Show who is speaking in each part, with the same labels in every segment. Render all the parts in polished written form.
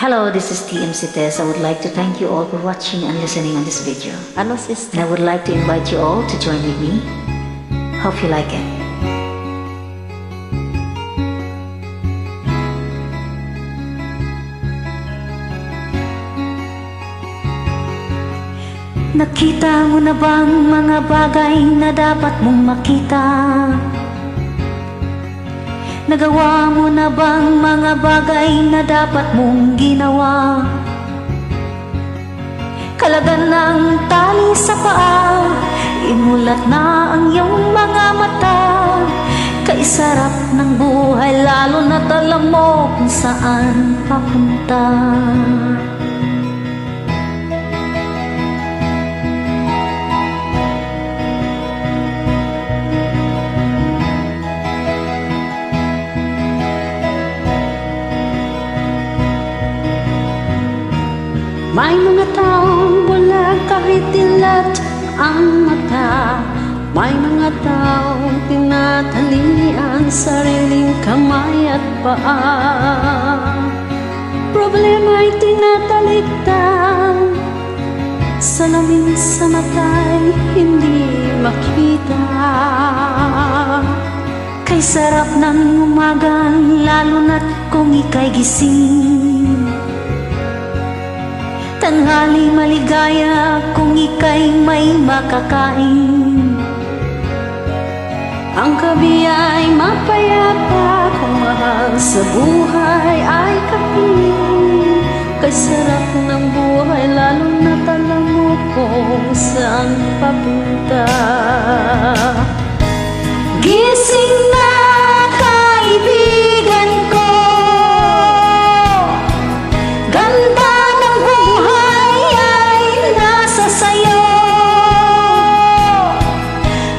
Speaker 1: Hello, this is TMC Tess. I would like to thank you all for watching and listening on this video.
Speaker 2: Ano sister?
Speaker 1: And I would like to invite you all to join with me. Hope you like it. Nakita mo na bang mga bagay na dapat mong makita? Nagawa mo na bang mga bagay na dapat mong ginawa? Kalagan ng tali sa paa, imulat na ang iyong mga mata. Kaisarap ng buhay, lalo na't alam mo kung saan papunta.
Speaker 2: May mga taong wala kahit dilat ang mata. May mga taong tinatali ang sariling kamay at paa. Problema'y tinatalikdan, salamin sa mata'y hindi makita.
Speaker 1: Kay sarap ng umaga, lalo na't kung ika'y gising. Tanghali maligaya kung ika'y may makakain.
Speaker 2: Ang gabi ay mapayapa kung mahal sa buhay ay kapiling. Kay sarap ng buhay, lalo na't alam mo kung saan papunta.
Speaker 1: Gising na kaibigan ko, ganda ng buhay ay nasa sayo.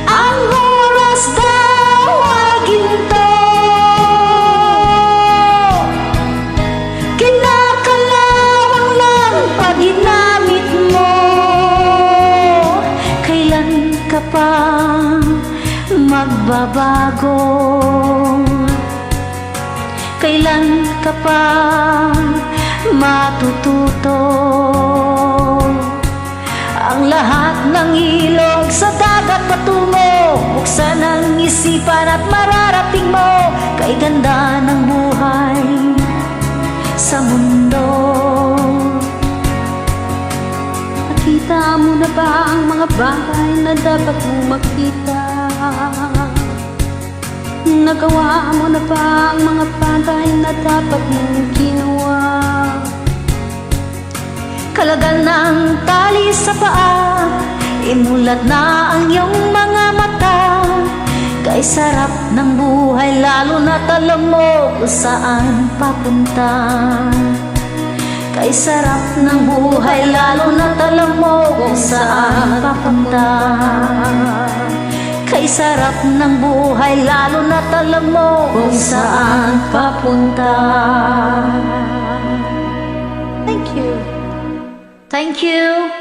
Speaker 1: Ang oras daw ay ginto, kinakalawang lang pag ginamit mo. Kailan ka pa magbabago? Kailan ka pa matututo? Ang lahat ng ilog sa dagat patungo, buksan ang isipan at mararating mo. Kay ganda ng buhay sa mundo.
Speaker 2: Nakita mo na ba ang mga bagay na dapat mong makita? Nagawa mo na ba ang mga bagay na dapat mong ginawa?
Speaker 1: Kalagan ng tali sa paa, imulat na ang iyong mga mata. Kay sarap ng buhay, lalo na't alam mo kung saan papunta. Kay sarap ng buhay, lalo na't alam mo kung saan papunta. Kay sarap ng buhay, lalo na't alam mo kung saan papunta.
Speaker 2: Thank you.
Speaker 1: Thank you.